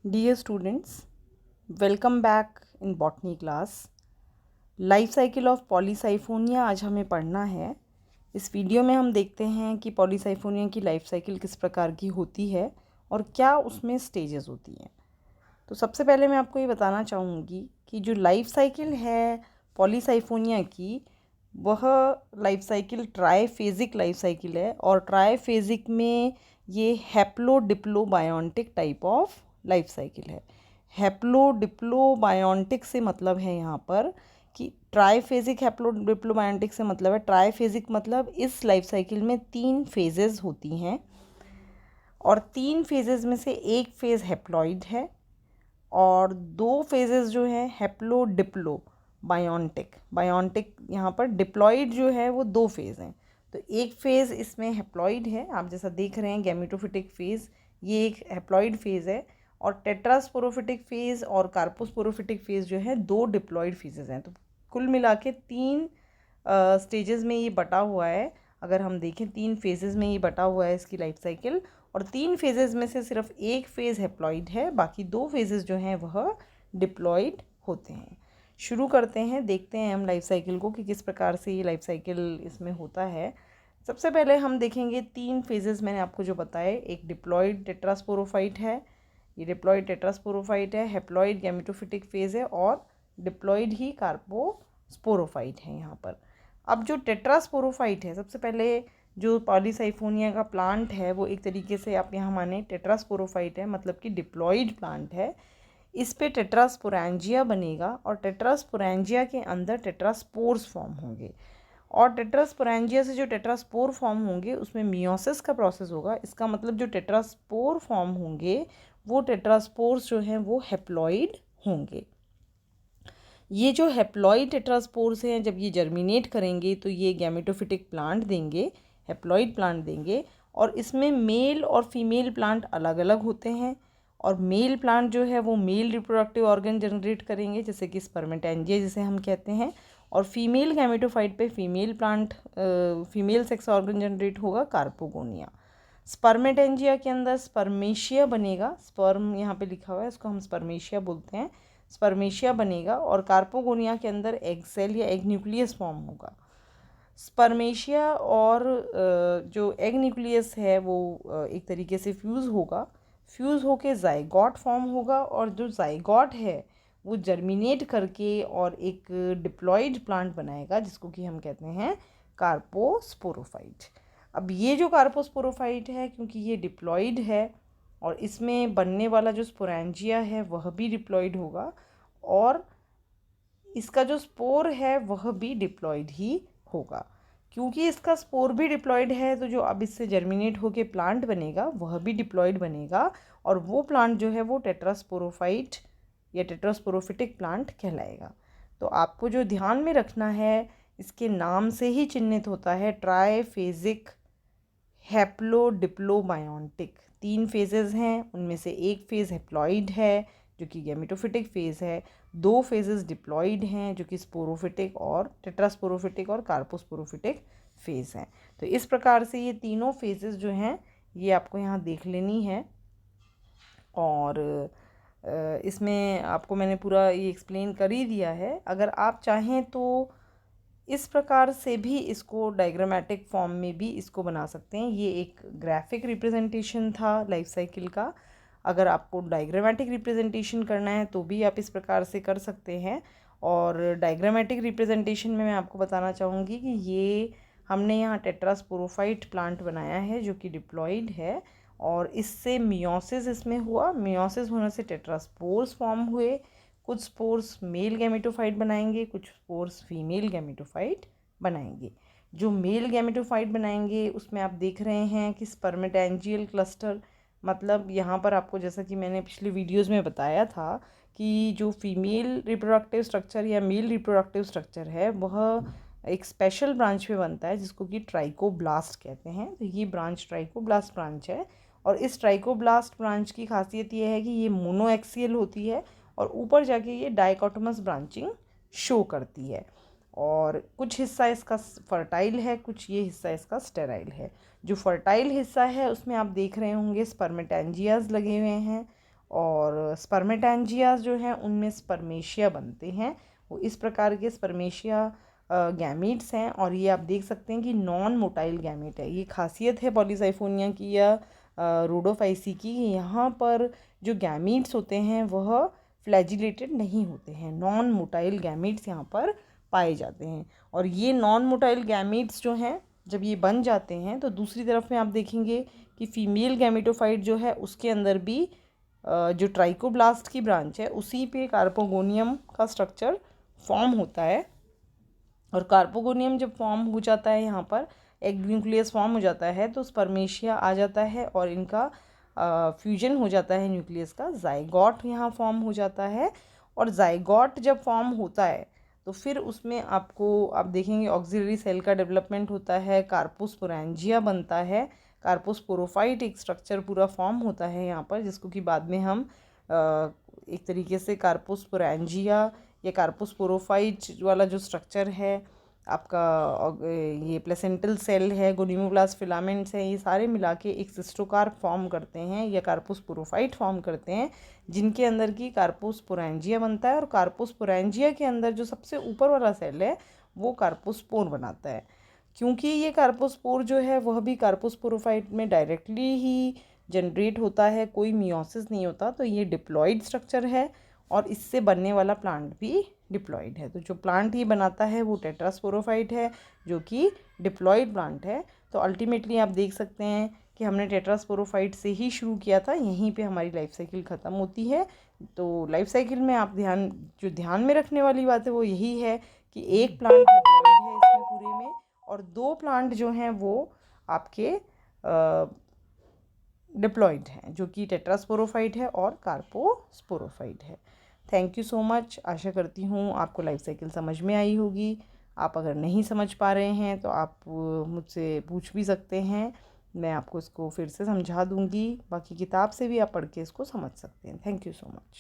Dear students, welcome back in botany class. Life cycle of Polysiphonia आज हमें पढ़ना है। इस वीडियो में हम देखते हैं कि पॉलीसाइफोनिया की लाइफ साइकिल किस प्रकार की होती है और क्या उसमें स्टेजेस होती हैं। तो सबसे पहले मैं आपको ये बताना चाहूँगी कि जो लाइफ साइकिल है पॉलीसाइफोनिया की, वह life cycle triphasic life cycle है और ट्राईफेजिक में ये हैप्लोडिप्लोबायोटिक टाइप ऑफ लाइफ साइकिल है। हैप्लोडिप्लोबायोटिक से मतलब है यहाँ पर कि ट्राईफेजिक हैप्लोडिप्लोबायोटिक से मतलब है, ट्राईफेजिक मतलब इस लाइफ साइकिल में 3 फेजेस होती हैं और 3 फेजेस में से एक फेज़ हैप्लॉइड है और 2 फेजेस जो हैं हैप्लोडिप्लो बायोटिक यहाँ पर डिप्लॉइड जो है वो 2 फेज़ हैं। तो एक फेज़ इसमें हैप्लॉइड है, आप जैसा देख रहे हैं गैमेटोफिटिक फेज़, ये एक हैप्लॉइड फेज़ है और टेट्रास्पोरोफिटिक फेज़ और कार्पोस्पोरोफिटिक फेज़ जो है 2 डिप्लॉइड फेजेस हैं। तो कुल मिला के 3 स्टेजेस में ये बटा हुआ है। अगर हम देखें 3 फेजेस में ये बटा हुआ है इसकी लाइफ साइकिल, और 3 फेजेस में से सिर्फ एक फेज़ हैप्लॉइड है, बाकी 2 फेजेस जो हैं वह डिप्लॉइड होते हैं। शुरू करते हैं, देखते हैं हम लाइफ साइकिल को कि किस प्रकार से ये लाइफ साइकिल इसमें होता है। सबसे पहले हम देखेंगे 3 फेजेस मैंने आपको जो बताए। एक डिप्लॉइड टेट्रास्पोरोफाइट है, ये डिप्लॉइड टेट्रास्पोरोफाइट है, हैप्लॉइड गैमेटोफिटिक फेज़ है और डिप्लॉइड ही कार्पोस्पोरोफाइट है यहाँ पर। अब जो टेट्रास्पोरोफाइट है, सबसे पहले जो पॉलीसाइफोनिया का प्लांट है वो एक तरीके से आप यहाँ माने टेट्रास्पोरोफाइट है, मतलब कि डिप्लॉइड प्लांट है। इस पे टेट्रास्पोरेंजिया बनेगा और टेट्रास्पोरेंजिया के अंदर टेट्रास्पोर्स फॉर्म होंगे और टेट्रास्पोरेंजिया से जो टेट्रास्पोर फॉर्म होंगे उसमें मियोसिस का प्रोसेस होगा। इसका मतलब जो टेट्रास्पोर फॉर्म होंगे वो टेट्रास्पोर्स जो हैं वो हैप्लॉइड होंगे। ये जो हैप्लॉइड टेट्रास्पोर्स हैं जब ये जर्मिनेट करेंगे तो ये गैमेटोफिटिक प्लांट देंगे, हैप्लॉइड प्लांट देंगे और इसमें मेल और फीमेल प्लांट अलग अलग होते हैं। और मेल प्लांट जो है वो मेल रिप्रोडक्टिव ऑर्गन जनरेट करेंगे जैसे कि स्पर्मेटेंजिया जिसे हम कहते हैं, और फीमेल गैमेटोफाइट पे female plant female sex organ generate होगा, कार्पोगोनिया। स्पर्मेटेंजिया के अंदर स्पर्मेशिया बनेगा, स्पर्म यहाँ पे लिखा हुआ है, इसको हम स्पर्मेशिया बोलते हैं, स्पर्मेशिया बनेगा और कार्पोगोनिया के अंदर एग सेल या एग न्यूक्लियस फॉर्म होगा। स्पर्मेशिया और जो एग न्यूक्लियस है वो एक तरीके से फ्यूज़ होगा, फ्यूज़ होके जाइगोट फॉर्म होगा और जो जाइगोट है वो जर्मिनेट करके और एक डिप्लॉइड प्लांट बनाएगा जिसको कि हम कहते हैं कार्पोस्पोरोफाइट। अब ये जो कार्पोस्पोरोफाइट है, क्योंकि ये डिप्लॉइड है और इसमें बनने वाला जो स्पोरेंजिया है वह भी डिप्लॉइड होगा और इसका जो स्पोर है वह भी डिप्लॉइड ही होगा। क्योंकि इसका स्पोर भी डिप्लॉइड है तो जो अब इससे जर्मिनेट होके प्लांट बनेगा वह भी डिप्लॉइड बनेगा और वो प्लांट जो है वो टेट्रास्पोरोफाइट या टेट्रास्पोरोफिटिक प्लांट कहलाएगा। तो आपको जो ध्यान में रखना है, इसके नाम से ही चिन्हित होता है ट्राईफेजिक हैप्लोडिप्लोबायोटिक। 3 फेजेस हैं, उनमें से एक फेज़ हैप्लॉइड है जो कि गैमेटोफिटिक फेज़ है, 2 फेजेस डिप्लॉइड हैं जो कि स्पोरोफिटिक और टेट्रास्पोरोफिटिक और कार्पोस्पोरोफिटिक फेज़ हैं। तो इस प्रकार से ये तीनों फेजेस जो हैं ये आपको यहाँ देख लेनी है और इसमें आपको मैंने पूरा ये एक्सप्लेन कर ही दिया है। अगर आप चाहें तो इस प्रकार से भी इसको डायग्रामेटिक फॉर्म में भी इसको बना सकते हैं। ये एक ग्राफिक रिप्रेजेंटेशन था लाइफ साइकिल का। अगर आपको डायग्रामेटिक रिप्रेजेंटेशन करना है तो भी आप इस प्रकार से कर सकते हैं। और डायग्रामेटिक रिप्रेजेंटेशन में मैं आपको बताना चाहूँगी कि ये हमने यहाँ टेट्रास्पोरोफाइट प्लांट बनाया है जो कि डिप्लॉइड है और इससे मियोसिस इसमें हुआ, मियोसिस होने से टेट्रास्पोर्स फॉर्म हुए। कुछ स्पोर्स मेल गैमेटोफाइट बनाएंगे, कुछ स्पोर्स फीमेल गैमेटोफाइट बनाएंगे। जो मेल गैमेटोफाइट बनाएंगे उसमें आप देख रहे हैं कि स्पर्मेटेंजियल क्लस्टर, मतलब यहाँ पर आपको जैसा कि मैंने पिछले वीडियोस में बताया था कि जो फीमेल रिप्रोडक्टिव स्ट्रक्चर या मेल रिप्रोडक्टिव स्ट्रक्चर है वह एक स्पेशल ब्रांच में बनता है जिसको कि ट्राइकोब्लास्ट कहते हैं। तो ये ब्रांच ट्राइकोब्लास्ट ब्रांच है और इस ट्राइकोब्लास्ट ब्रांच की खासियत ये है कि ये मोनोएक्सियल होती है और ऊपर जाके ये डाइकोटोमस ब्रांचिंग शो करती है और कुछ हिस्सा इसका फर्टाइल है, कुछ ये हिस्सा इसका स्टेराइल है। जो फर्टाइल हिस्सा है उसमें आप देख रहे होंगे स्पर्मेटेंजियाज लगे हुए हैं और स्पर्मेटेंजिया जो हैं उनमें स्पर्मेशिया बनते हैं। वो इस प्रकार के स्पर्मेशिया गैमीट्स हैं और ये आप देख सकते हैं कि नॉन मोटाइल गैमीट है। ये खासियत है पॉलीसाइफोनिया की या रोडोफाइसी की, यहाँ पर जो गैमीट्स होते हैं वह फ्लैजिलेटेड नहीं होते हैं, नॉन मोटाइल गैमीट्स यहाँ पर पाए जाते हैं। और ये नॉन मोटाइल गैमीट्स जो हैं जब ये बन जाते हैं तो दूसरी तरफ में आप देखेंगे कि फीमेल गैमेटोफाइट जो है उसके अंदर भी जो ट्राइकोब्लास्ट की ब्रांच है उसी पे कार्पोगोनियम का स्ट्रक्चर फॉर्म होता है। और कार्पोगोनियम जब फॉर्म हो जाता है, यहाँ पर एग न्यूक्लियस फॉर्म हो जाता है तो स्पर्मेशिया आ जाता है और इनका फ्यूजन हो जाता है न्यूक्लियस का, जाइगोट यहाँ फॉर्म हो जाता है। और जाइगोट जब फॉर्म होता है तो फिर उसमें आप देखेंगे ऑक्सिलरी सेल का डेवलपमेंट होता है, कार्पोस्पोरेंजिया बनता है, कार्पोस्पोरोफाइट एक स्ट्रक्चर पूरा फॉर्म होता है यहाँ पर, जिसको कि बाद में हम एक तरीके से कार्पोस्पोरेंजिया या कार्पोस्पोरोफाइट वाला जो स्ट्रक्चर है आपका, ये प्लेसेंटल सेल है, गोनिमोब्लास्ट फिलामेंट्स हैं, ये सारे मिला के एक सिस्टोकार्प फॉर्म करते हैं या कार्पोस्पोरोफाइट फॉर्म करते हैं, जिनके अंदर की कार्पोस्पोरेंजिया बनता है। और कार्पोस्पोरेंजिया के अंदर जो सबसे ऊपर वाला सेल है वो कार्पोस्पोर बनाता है। क्योंकि ये कार्पोस्पोर जो है वह भी कार्पोस्पोरोफाइट में डायरेक्टली ही जनरेट होता है, कोई मियोसिस नहीं होता, तो ये डिप्लॉइड स्ट्रक्चर है और इससे बनने वाला प्लांट भी डिप्लॉइड है। तो जो प्लांट ये बनाता है वो टेट्रास्पोरोफाइट है जो कि डिप्लॉइड प्लांट है। तो अल्टीमेटली आप देख सकते हैं कि हमने टेट्रास्पोरोफाइट से ही शुरू किया था, यहीं पे हमारी लाइफ साइकिल ख़त्म होती है। तो लाइफ साइकिल में आप ध्यान में रखने वाली बात है वो यही है कि एक प्लांट डिप्लॉइड है इसमें पूरे में, और 2 प्लांट जो हैं वो आपके डिप्लॉइड हैं जो कि टेट्रास्पोरोफाइट है और कार्पोस्पोरोफाइट है। Thank you so much. आशा करती हूँ आपको लाइफ साइकिल समझ में आई होगी। आप अगर नहीं समझ पा रहे हैं तो आप मुझसे पूछ भी सकते हैं, मैं आपको इसको फिर से समझा दूँगी। बाकी किताब से भी आप पढ़ के इसको समझ सकते हैं। Thank you so much.